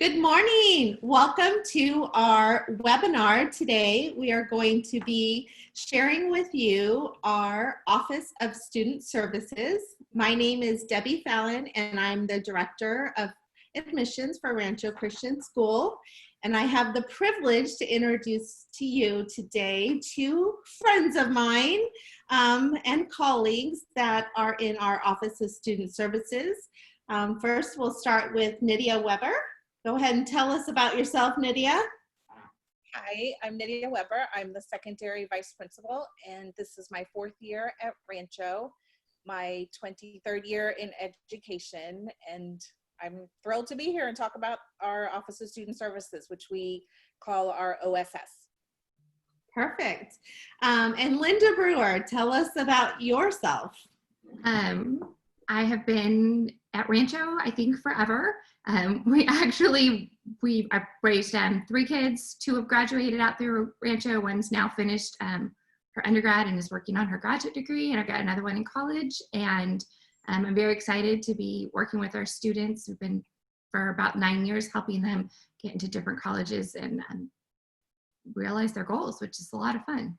Good morning. Welcome to our webinar today. We are going to be sharing with you our Office of Student Services. My name is Debbie Fallon, and I'm the Director of Admissions for Rancho Christian School. And I have the privilege to introduce to you today two friends of mine and colleagues that are in our Office of Student Services. First, we'll start with Nidia Weber. Go ahead and tell us about yourself, Nidia. Hi, I'm Nidia Weber. I'm the secondary vice principal, and this is my 4th year at Rancho, my 23rd year in education, and I'm thrilled to be here and talk about our Office of Student Services, which we call our OSS. Perfect. And Linda Brewer, tell us about yourself. I have been at Rancho, I think, forever. I've raised 3 kids. 2 have graduated out through Rancho. One's now finished her undergrad and is working on her graduate degree, and I've got another one in college. And I'm very excited to be working with our students. We've been for about 9 years helping them get into different colleges and realize their goals, which is a lot of fun.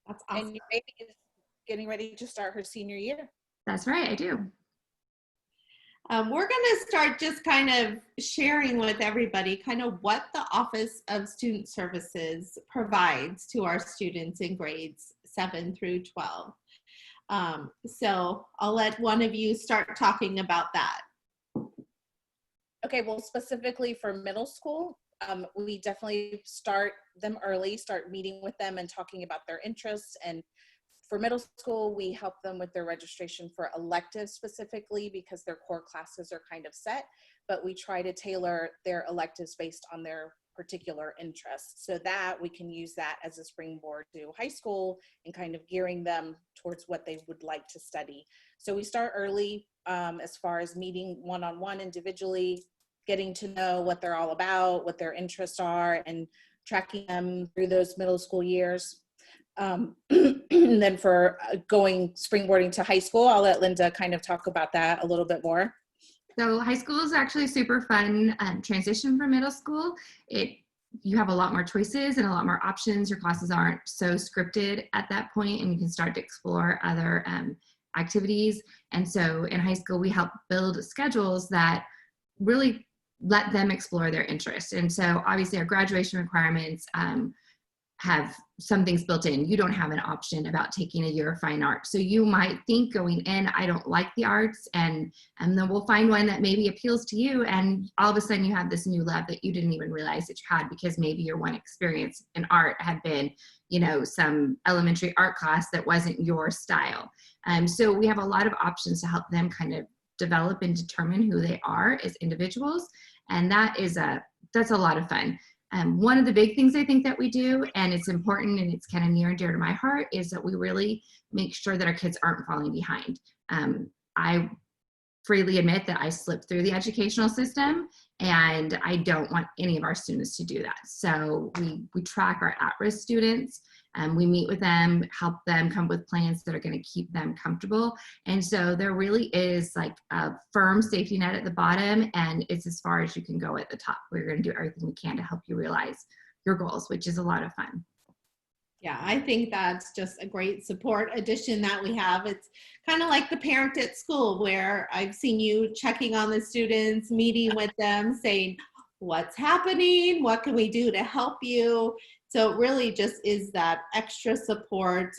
That's awesome. And your baby is getting ready to start her senior year. That's right, I do. We're going to start just kind of sharing with everybody kind of what the Office of Student Services provides to our students in grades 7 through 12. So I'll let one of you start talking about that. Okay, well, specifically for middle school, we definitely start them early, start meeting with them and talking about their interests. And for middle school, we help them with their registration for electives specifically because their core classes are kind of set, but we try to tailor their electives based on their particular interests so that we can use that as a springboard to high school and kind of gearing them towards what they would like to study. So we start early as far as meeting one-on-one individually, getting to know what they're all about, what their interests are, and tracking them through those middle school years. And then for springboarding to high school, I'll let Linda kind of talk about that a little bit more. So high school is actually super fun transition from middle school. You have a lot more choices and a lot more options. Your classes aren't so scripted at that point, and you can start to explore other activities. And so in high school, we help build schedules that really let them explore their interests. And so obviously our graduation requirements have some things built in. You don't have an option about taking a year of fine art. So you might think going in, I don't like the arts, and then we'll find one that maybe appeals to you, and all of a sudden you have this new love that you didn't even realize that you had because maybe your one experience in art had been, some elementary art class that wasn't your style. So we have a lot of options to help them kind of develop and determine who they are as individuals, and that's a lot of fun. One of the big things I think that we do, and it's important and it's kind of near and dear to my heart, is that we really make sure that our kids aren't falling behind. I freely admit that I slipped through the educational system, and I don't want any of our students to do that. So we track our at-risk students, we meet with them, help them come up with plans that are going to keep them comfortable. And so there really is like a firm safety net at the bottom, and it's as far as you can go at the top. We're going to do everything we can to help you realize your goals, which is a lot of fun. Yeah, I think that's just a great support addition that we have. It's kind of like the parent at school where I've seen you checking on the students, meeting with them, saying, what's happening? What can we do to help you? So it really just is that extra support,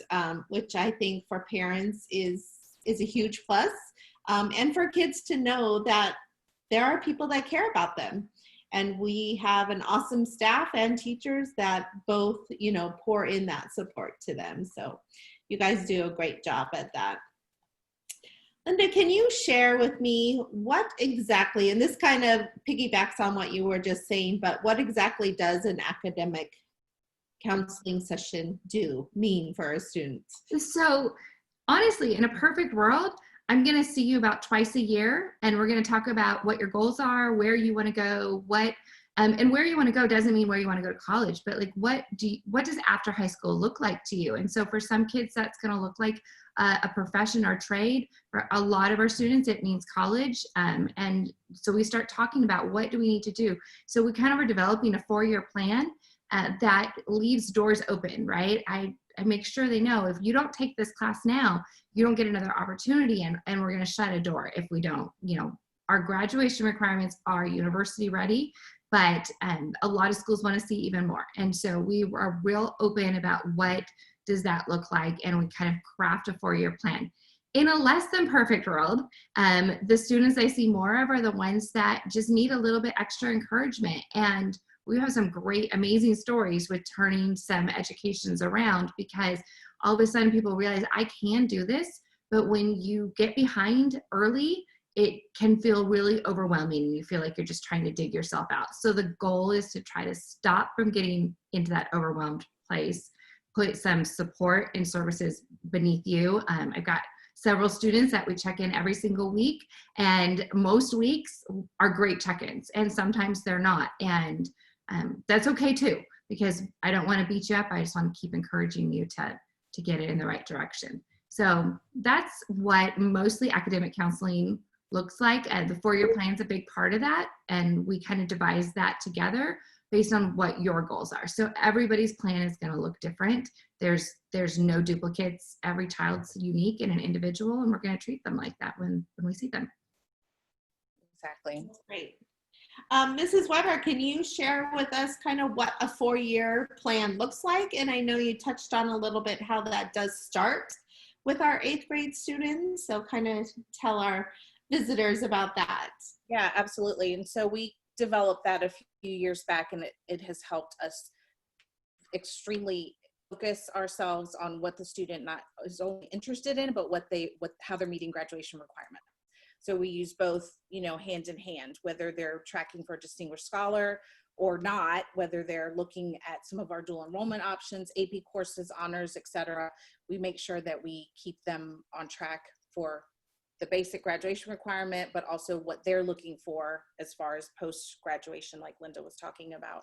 which I think for parents is a huge plus. And for kids to know that there are people that care about them. And we have an awesome staff and teachers that both, pour in that support to them. So you guys do a great job at that. Linda, can you share with me what exactly, and this kind of piggybacks on what you were just saying, but what exactly does an academic counseling session mean for our students? So honestly, in a perfect world, I'm going to see you about twice a year, and we're going to talk about what your goals are, where you want to go, what And where you want to go doesn't mean where you want to go to college, but like, what does after high school look like to you? And so for some kids, that's going to look like a profession or trade. For a lot of our students, it means college. And so we start talking about what do we need to do. So we kind of are developing a 4-year plan that leaves doors open, right? I make sure they know if you don't take this class now, you don't get another opportunity, and we're going to shut a door if we don't. Our graduation requirements are university ready, but a lot of schools want to see even more. And so we are real open about what does that look like, and we kind of craft a 4-year plan. In a less than perfect world, the students I see more of are the ones that just need a little bit extra encouragement. And we have some great, amazing stories with turning some educations around, because all of a sudden people realize I can do this. But when you get behind early, it can feel really overwhelming, and you feel like you're just trying to dig yourself out. So the goal is to try to stop from getting into that overwhelmed place, put some support and services beneath you. I've got several students that we check in every single week, and most weeks are great check-ins, and sometimes they're not. And that's okay too, because I don't want to beat you up. I just want to keep encouraging you to get it in the right direction. So that's what mostly academic counseling looks like. The 4-year plan is a big part of that, and we kind of devise that together based on what your goals are. So everybody's plan is going to look different. There's no duplicates. Every child's unique and an individual, and we're going to treat them like that when we see them. Exactly. That's great. Mrs. Weber, can you share with us kind of what a 4-year plan looks like? And I know you touched on a little bit how that does start with our 8th grade students. So kind of tell our visitors about that. Yeah, absolutely. And so we developed that a few years back, and it has helped us extremely focus ourselves on what the student not is only interested in, but how they're meeting graduation requirements. So we use both, hand in hand, whether they're tracking for a distinguished scholar or not, whether they're looking at some of our dual enrollment options, AP courses, honors, etc. We make sure that we keep them on track for the basic graduation requirement, but also what they're looking for as far as post-graduation, like Linda was talking about,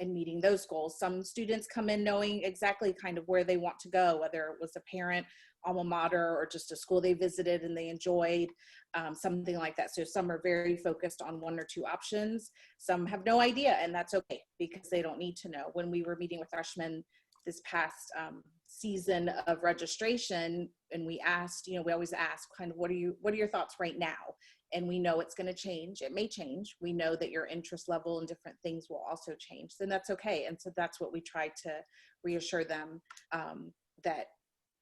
and meeting those goals. Some students come in knowing exactly kind of where they want to go, whether it was a parent, alma mater, or just a school they visited and they enjoyed, something like that. So some are very focused on 1 or 2 options. Some have no idea, and that's okay, because they don't need to know. When we were meeting with freshmen this past season of registration, and we asked, we always ask kind of what are your thoughts right now? And we know it's going to change. It may change. We know that your interest level and different things will also change. Then that's okay. And so that's what we try to reassure them, that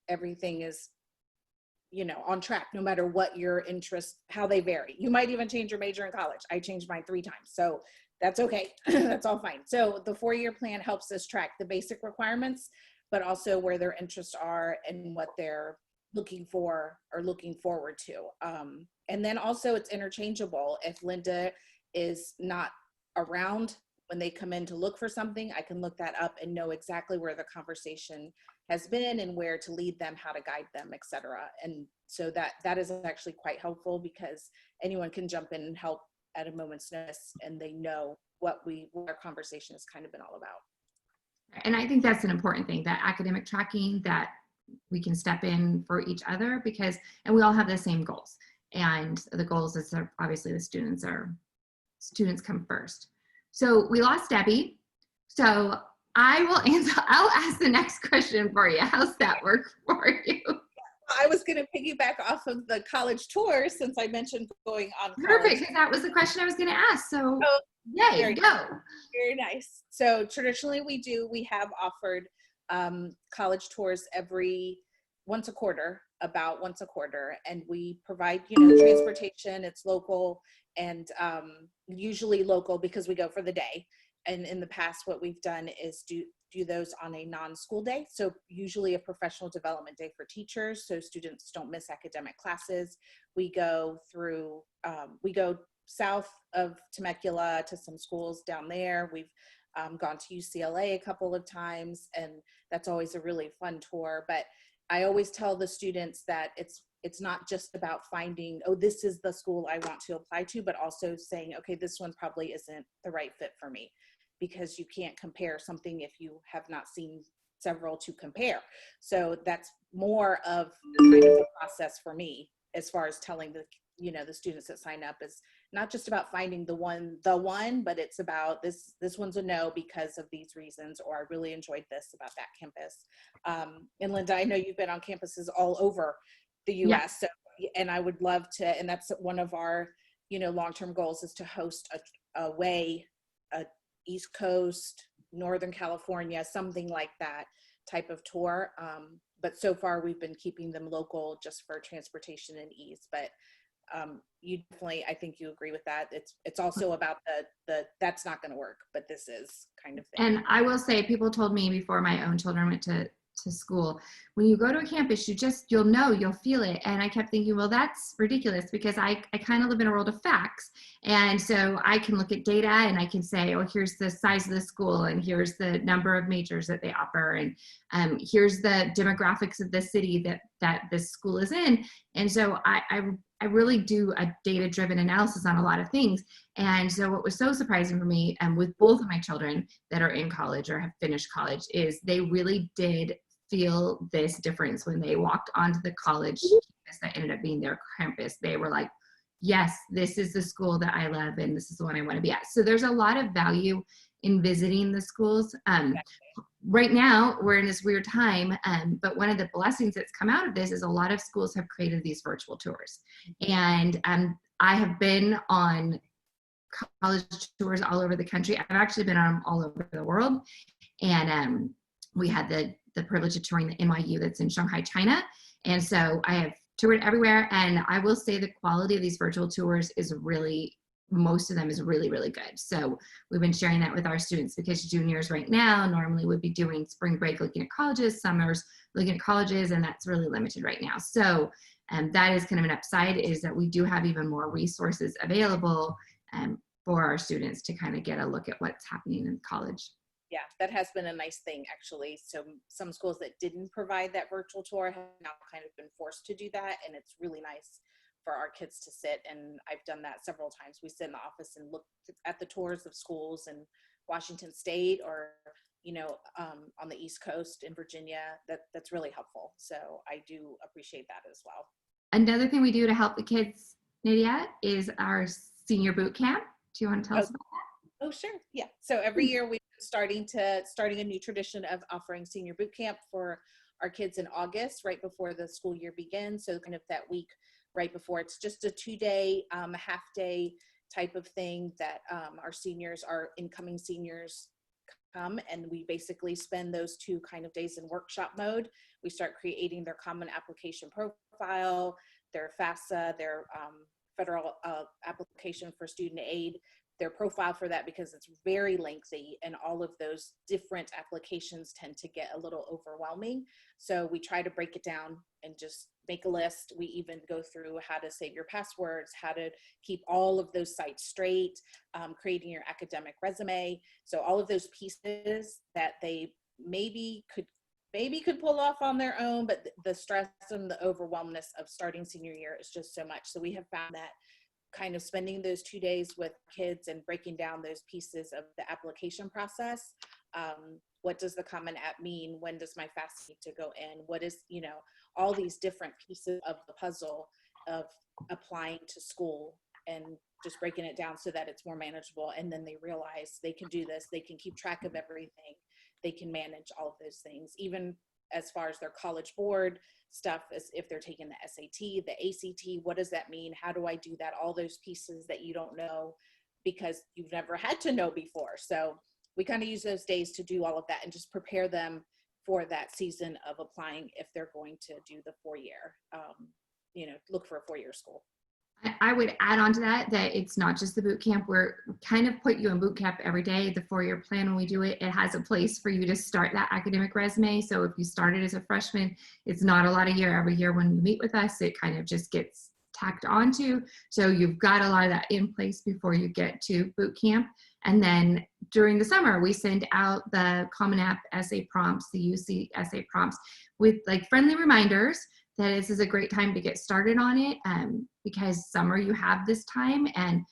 everything is, on track, no matter what your interests, how they vary. You might even change your major in college. I changed mine 3 times. So that's okay. That's all fine. So the 4-year plan helps us track the basic requirements, but also where their interests are and what they're looking for or looking forward to. And then also it's interchangeable. If Linda is not around when they come in to look for something, I can look that up and know exactly where the conversation has been and where to lead them, how to guide them, etc. And so that is actually quite helpful, because anyone can jump in and help at a moment's notice, and they know what our conversation has kind of been all about. And I think that's an important thing, that academic tracking, that we can step in for each other, and we all have the same goals. And the goals is obviously the students come first. So we lost Debbie. So I'll ask the next question for you. How's that work for you? I was going to piggyback off of the college tour, since I mentioned going on college. Perfect, because that was the question I was going to ask. So yay, go. Very nice. So traditionally we have offered college tours once a quarter, and we provide, transportation. It's local, and usually local because we go for the day. And in the past, what we've done is do those on a non-school day. So usually a professional development day for teachers, so students don't miss academic classes. We go south of Temecula to some schools down there. We've gone to UCLA a couple of times, and that's always a really fun tour. But I always tell the students that it's it's not just about finding, oh, this is the school I want to apply to, but also saying, okay, this one probably isn't the right fit for me, because you can't compare something if you have not seen several to compare. So that's more of kind of the process for me, as far as telling the, you know, the students that sign up, is not just about finding the one, but it's about this one's a no because of these reasons, or I really enjoyed this about that campus. And Linda, I know you've been on campuses all over the US. So, and I would love to, and that's one of our, you know, long-term goals, is to host a East Coast, Northern California, something like that type of tour. But so far we've been keeping them local just for transportation and ease. But you definitely, I think you agree with that. It's also about the that's not going to work, but this is kind of thing. And I will say, people told me before my own children went to school, when you go to a campus, you'll know, you'll feel it. And I kept thinking, well, that's ridiculous, because I kind of live in a world of facts. And so I can look at data and I can say, oh, here's the size of the school, and here's the number of majors that they offer, and here's the demographics of the city that this school is in. And so I really do a data-driven analysis on a lot of things. And so what was so surprising for me, with both of my children that are in college or have finished college, is they really did feel this difference when they walked onto the college campus that ended up being their campus. They were like, yes, this is the school that I love, and this is the one I want to be at. So there's a lot of value in visiting the schools. Right now, we're in this weird time, but one of the blessings that's come out of this is a lot of schools have created these virtual tours. And I have been on college tours all over the country. I've actually been on them all over the world. And we had the privilege of touring the NYU that's in Shanghai, China. And so I have toured everywhere. And I will say the quality of these virtual tours is really, most of them is really, really good. So we've been sharing that with our students, because juniors right now normally would be doing spring break looking at colleges, summers looking at colleges, and that's really limited right now. So that is kind of an upside, is that we do have even more resources available for our students to kind of get a look at what's happening in college. Yeah, that has been a nice thing, actually. So some schools that didn't provide that virtual tour have now kind of been forced to do that, and it's really nice for our kids to sit. And I've done that several times. We sit in the office and look at the tours of schools in Washington State, or, you know, on the East Coast in Virginia. That's really helpful. So I do appreciate that as well. Another thing we do to help the kids, Nidia, is our senior boot camp. Do you want to tell us about that? Oh, sure. Yeah. So every year we're starting a new tradition of offering senior boot camp for our kids in August, right before the school year begins. So kind of that week right before. It's just a 2-day, half-day type of thing that our incoming seniors come, and we basically spend those 2 kind of days in workshop mode. We start creating their common application profile, their FAFSA, their federal application for student aid, their profile for that, because it's very lengthy, and all of those different applications tend to get a little overwhelming. So we try to break it down and just make a list. We even go through how to save your passwords, how to keep all of those sites straight, creating your academic resume. So all of those pieces that they maybe could pull off on their own, but the stress and the overwhelmness of starting senior year is just so much. So we have found that kind of spending those 2 days with kids and breaking down those pieces of the application process. What does the Common App mean? When does my FAFSA need to go in? What is, you know, all these different pieces of the puzzle of applying to school, and just breaking it down so that it's more manageable. And then they realize they can do this. They can keep track of everything. They can manage all of those things, even as far as their college board stuff, as if they're taking the SAT, the ACT, what does that mean? How do I do that? All those pieces that you don't know because you've never had to know before. So we kind of use those days to do all of that and just prepare them for that season of applying if they're going to do the 4-year, look for a 4-year school. I would add on to that it's not just the boot camp. We're kind of put you in boot camp every day. The 4-year plan, when we do it, it has a place for you to start that academic resume. So if you started as a freshman, it's not a lot of year. Every year when you meet with us, it kind of just gets tacked onto. So you've got a lot of that in place before you get to boot camp. And then during the summer, we send out the Common App essay prompts, the UC essay prompts, with like friendly reminders that this is a great time to get started on it, because summer you have this time. And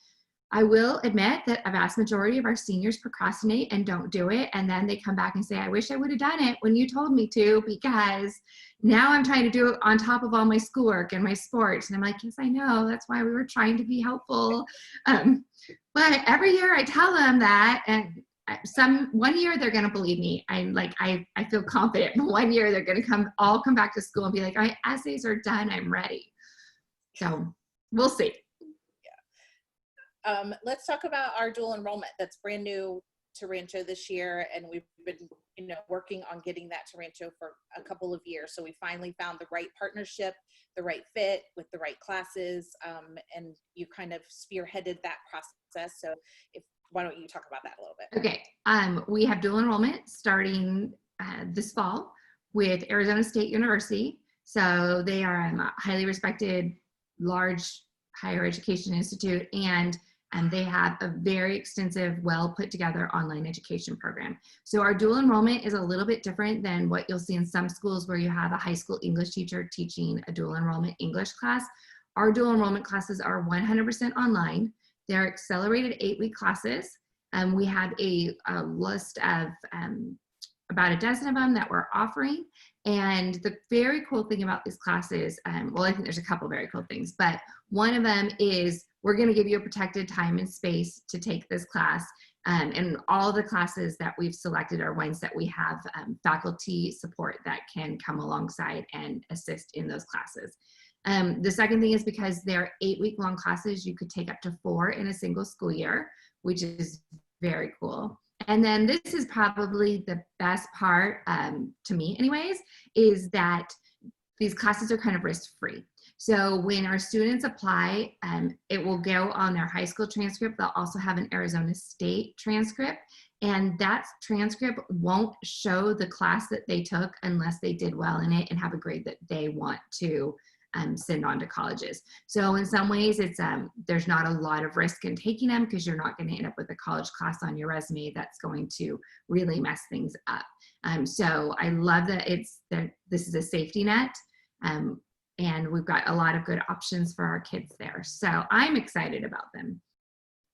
I will admit that a vast majority of our seniors procrastinate and don't do it. And then they come back and say, I wish I would have done it when you told me to, because now I'm trying to do it on top of all my schoolwork and my sports. And I'm like, yes, I know. That's why we were trying to be helpful. But every year I tell them that, and one year they're going to believe me. I feel confident. But one year they're going to all come back to school and be like, my essays are done. I'm ready. So we'll see. Let's talk about our dual enrollment. That's brand new to Rancho this year, and we've been, working on getting that to Rancho for a couple of years. So we finally found the right partnership, the right fit with the right classes, and you kind of spearheaded that process. So why don't you talk about that a little bit? Okay. We have dual enrollment starting this fall with Arizona State University. So they are a highly respected, large higher education institute, and they have a very extensive, well put together online education program. So our dual enrollment is a little bit different than what you'll see in some schools where you have a high school English teacher teaching a dual enrollment English class. Our dual enrollment classes are 100% online. They're accelerated 8-week classes. We have a list of about a dozen of them that we're offering. And the very cool thing about these classes, well, I think there's a couple very cool things, but one of them is we're going to give you a protected time and space to take this class. And all the classes that we've selected are ones that we have faculty support that can come alongside and assist in those classes. The second thing is because they're 8-week long classes, you could take up to 4 in a single school year, which is very cool. And then this is probably the best part, to me anyways, is that these classes are kind of risk-free. So when our students apply, it will go on their high school transcript. They'll also have an Arizona State transcript, and that transcript won't show the class that they took unless they did well in it and have a grade that they want to send on to colleges. So in some ways, it's there's not a lot of risk in taking them, because you're not going to end up with a college class on your resume that's going to really mess things up. So I love that this is a safety net, and we've got a lot of good options for our kids there. So I'm excited about them.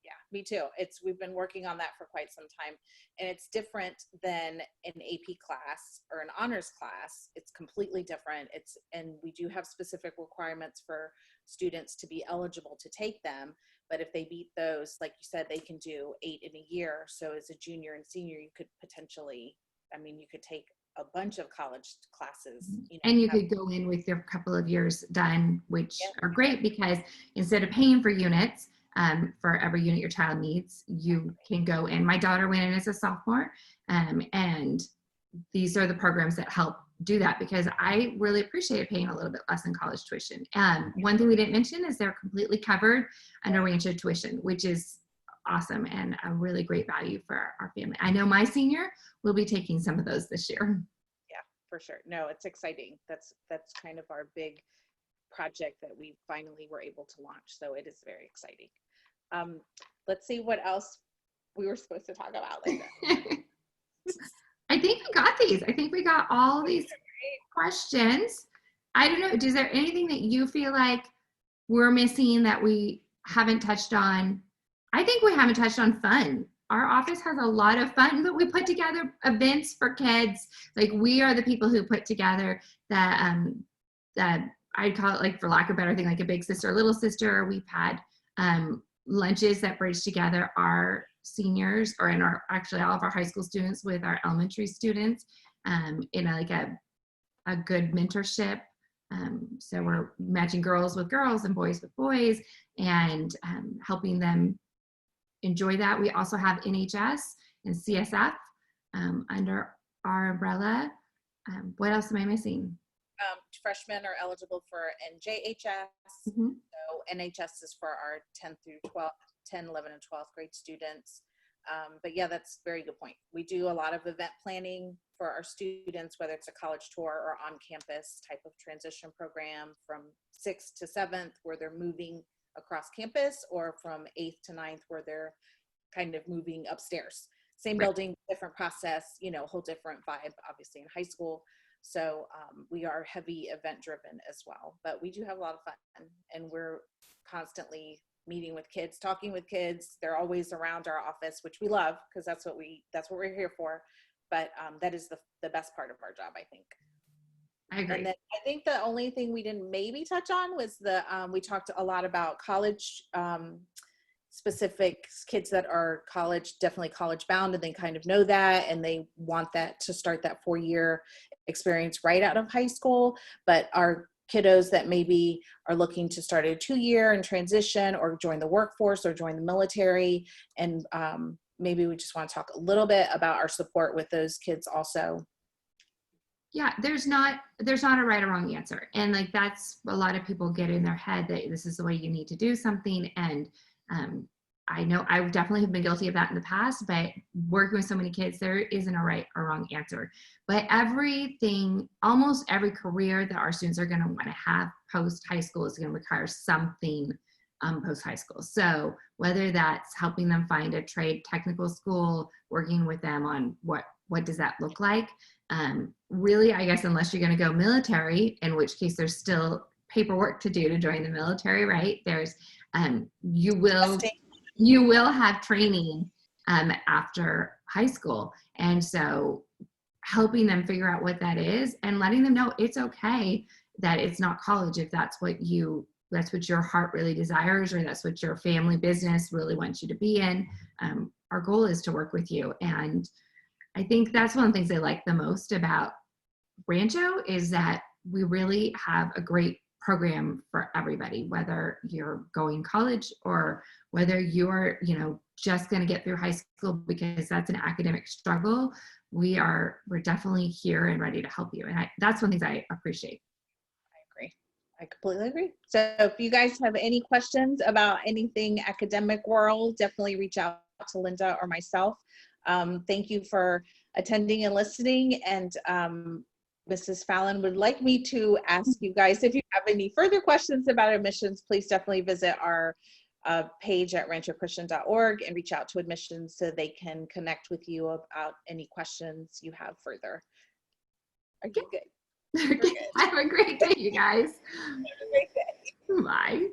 Yeah, me too. We've been working on that for quite some time, and it's different than an AP class or an honors class. It's completely different. And we do have specific requirements for students to be eligible to take them. But if they beat those, like you said, they can do 8 in a year. So as a junior and senior, you could potentially, you could take a bunch of college classes. And you could go in with your couple of years done, which are great, because instead of paying for units, for every unit your child needs, you can go in. My daughter went in as a sophomore, and these are the programs that help do that, because I really appreciate paying a little bit less in college tuition. One thing we didn't mention is they're completely covered under Rancho tuition, which is awesome and a really great value for our family. I know my senior will be taking some of those this year. Yeah, for sure. No, it's exciting. That's kind of our big project that we finally were able to launch. So it is very exciting. Let's see what else we were supposed to talk about later. I think we got these. I think we got all these questions. I don't know. Is there anything that you feel like we're missing that we haven't touched on? I think we haven't touched on fun. Our office has a lot of fun, but we put together events for kids. Like, we are the people who put together that I'd call it, like, for lack of a better thing, like a big sister, little sister. We've had lunches that bridge together our seniors, or in actually all of our high school students with our elementary students, in a good mentorship. So we're matching girls with girls and boys with boys, and helping them enjoy that. We also have NHS and CSF under our umbrella. What else am I missing? Freshmen are eligible for NJHS. Mm-hmm. So NHS is for our 10, 11, and 12th grade students. But yeah, that's a very good point. We do a lot of event planning for our students, whether it's a college tour or on-campus type of transition program, from 6th to 7th where they're moving across campus, or from 8th to 9th where they're kind of moving upstairs. Same building, different process, whole different vibe, obviously, in high school. So we are heavy event driven as well, but we do have a lot of fun, and we're constantly meeting with kids, talking with kids. They're always around our office, which we love because that's what we're here for. But that is the best part of our job, I think. I agree. And then I think the only thing we didn't maybe touch on was we talked a lot about college specific kids that are definitely college bound, and they kind of know that, and they want that to start that 4-year experience right out of high school. But our kiddos that maybe are looking to start a 2-year and transition, or join the workforce, or join the military, and maybe we just want to talk a little bit about our support with those kids also. Yeah, there's not a right or wrong answer. And like, that's a lot of people get in their head that this is the way you need to do something. And I know I definitely have been guilty of that in the past, but working with so many kids, there isn't a right or wrong answer. But almost every career that our students are going to want to have post high school is going to require something post high school. So whether that's helping them find a trade technical school, working with them on what does that look like, really, I guess, unless you're going to go military, in which case there's still paperwork to do to join the military, right? There's you will have training after high school, and so helping them figure out what that is and letting them know it's okay that it's not college if that's what your heart really desires, or that's what your family business really wants you to be in. Our goal is to work with you, and I think that's one of the things I like the most about Rancho is that we really have a great program for everybody, whether you're going college or whether you're, just going to get through high school, because that's an academic struggle. We're definitely here and ready to help you. And that's one of the things I appreciate. I agree. I completely agree. So if you guys have any questions about anything academic world, definitely reach out to Linda or myself. Thank you for attending and listening. And Mrs. Fallon would like me to ask you guys, if you have any further questions about admissions, please definitely visit our page at ranchochristian.org and reach out to admissions so they can connect with you about any questions you have further. Are you good? Have a great day, you guys. Have a great day. Bye.